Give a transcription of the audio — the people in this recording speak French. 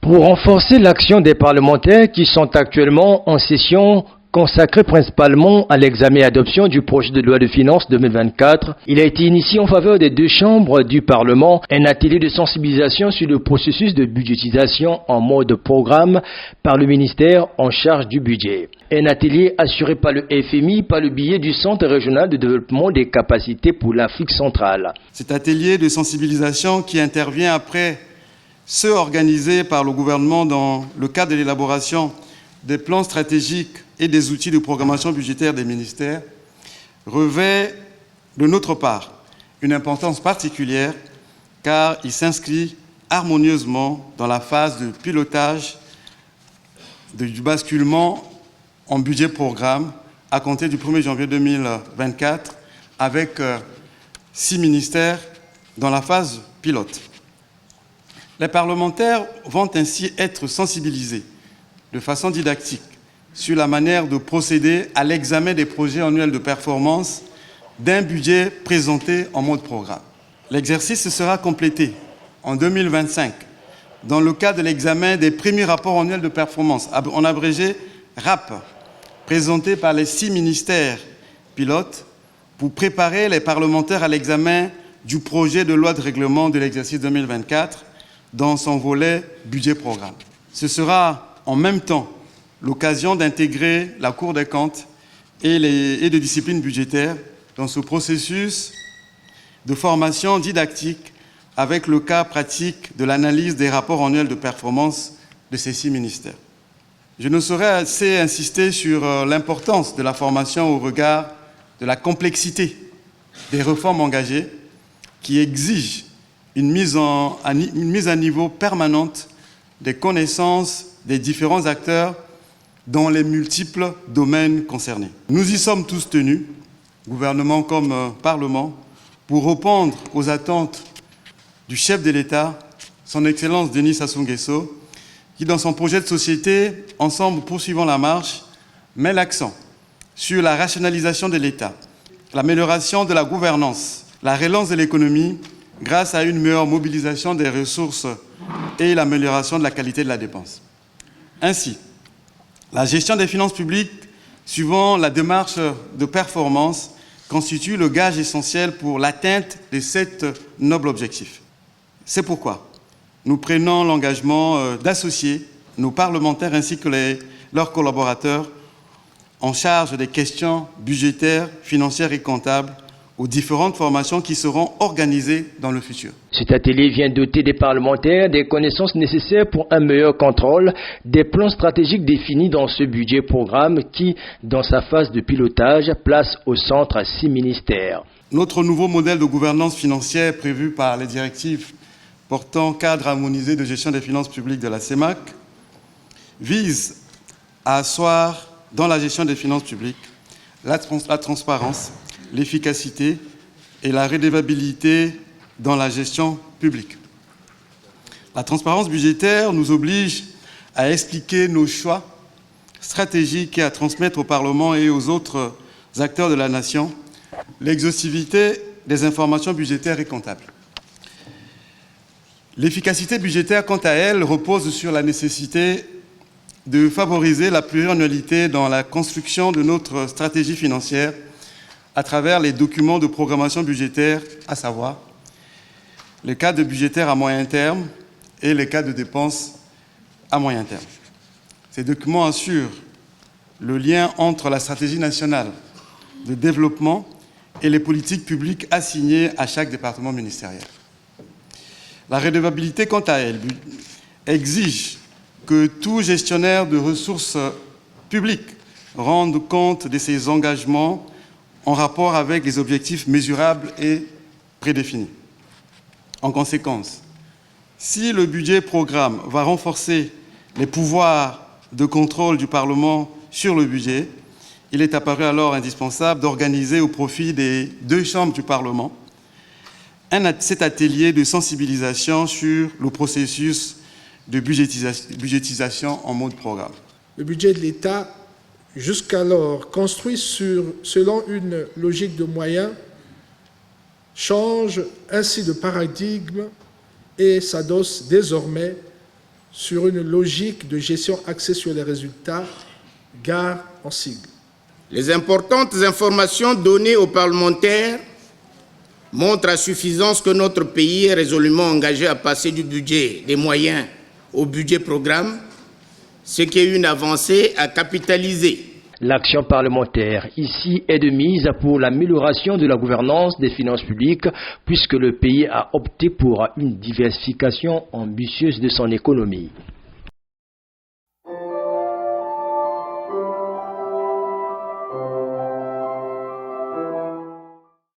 Pour renforcer l'action des parlementaires qui sont actuellement en session consacrée principalement à l'examen et adoption du projet de loi de finances 2024, il a été initié en faveur des deux chambres du Parlement un atelier de sensibilisation sur le processus de budgétisation en mode programme par le ministère en charge du budget. Un atelier assuré par le FMI par le biais du Centre régional de développement des capacités pour l'Afrique centrale. Cet atelier de sensibilisation qui intervient après ceux organisés par le gouvernement dans le cadre de l'élaboration des plans stratégiques et des outils de programmation budgétaire des ministères, revêt de notre part une importance particulière car il s'inscrit harmonieusement dans la phase de pilotage du basculement en budget programme à compter du 1er janvier 2024 avec 6 ministères dans la phase pilote. Les parlementaires vont ainsi être sensibilisés de façon didactique sur la manière de procéder à l'examen des projets annuels de performance d'un budget présenté en mode programme. L'exercice sera complété en 2025 dans le cadre de l'examen des premiers rapports annuels de performance, en abrégé RAP, présentés par les 6 ministères pilotes pour préparer les parlementaires à l'examen du projet de loi de règlement de l'exercice 2024 dans son volet budget-programme. Ce sera en même temps l'occasion d'intégrer la Cour des comptes et de discipline budgétaire dans ce processus de formation didactique avec le cas pratique de l'analyse des rapports annuels de performance de ces 6 ministères. Je ne saurais assez insister sur l'importance de la formation au regard de la complexité des réformes engagées qui exigent une mise à niveau permanente des connaissances des différents acteurs dans les multiples domaines concernés. Nous y sommes tous tenus, gouvernement comme Parlement, pour répondre aux attentes du chef de l'État, son Excellence Denis Sassou Nguesso, qui dans son projet de société, Ensemble poursuivons la marche, met l'accent sur la rationalisation de l'État, l'amélioration de la gouvernance, la relance de l'économie grâce à une meilleure mobilisation des ressources et l'amélioration de la qualité de la dépense. Ainsi, la gestion des finances publiques, suivant la démarche de performance, constitue le gage essentiel pour l'atteinte de cet noble objectif. C'est pourquoi nous prenons l'engagement d'associer nos parlementaires ainsi que leurs collaborateurs en charge des questions budgétaires, financières et comptables aux différentes formations qui seront organisées dans le futur. Cet atelier vient doter des parlementaires des connaissances nécessaires pour un meilleur contrôle des plans stratégiques définis dans ce budget-programme qui, dans sa phase de pilotage, place au centre 6 ministères. Notre nouveau modèle de gouvernance financière prévu par les directives portant cadre harmonisé de gestion des finances publiques de la CEMAC vise à asseoir dans la gestion des finances publiques la transparence, l'efficacité et la redevabilité dans la gestion publique. La transparence budgétaire nous oblige à expliquer nos choix stratégiques et à transmettre au Parlement et aux autres acteurs de la nation l'exhaustivité des informations budgétaires et comptables. L'efficacité budgétaire, quant à elle, repose sur la nécessité de favoriser la pluriannualité dans la construction de notre stratégie financière à travers les documents de programmation budgétaire, à savoir les cadres budgétaires à moyen terme et les cadres de dépenses à moyen terme. Ces documents assurent le lien entre la stratégie nationale de développement et les politiques publiques assignées à chaque département ministériel. La redevabilité, quant à elle, exige que tout gestionnaire de ressources publiques rende compte de ses engagements en rapport avec les objectifs mesurables et prédéfinis. En conséquence, si le budget programme va renforcer les pouvoirs de contrôle du Parlement sur le budget, il est apparu alors indispensable d'organiser au profit des deux chambres du Parlement cet atelier de sensibilisation sur le processus de budgétisation en mode programme. Le budget de l'État, jusqu'alors construit selon une logique de moyens, change ainsi de paradigme et s'adosse désormais sur une logique de gestion axée sur les résultats, GAR en sigle. Les importantes informations données aux parlementaires montrent à suffisance que notre pays est résolument engagé à passer du budget des moyens au budget programme, ce qui est une avancée à capitaliser. L'action parlementaire ici est de mise pour l'amélioration de la gouvernance des finances publiques puisque le pays a opté pour une diversification ambitieuse de son économie.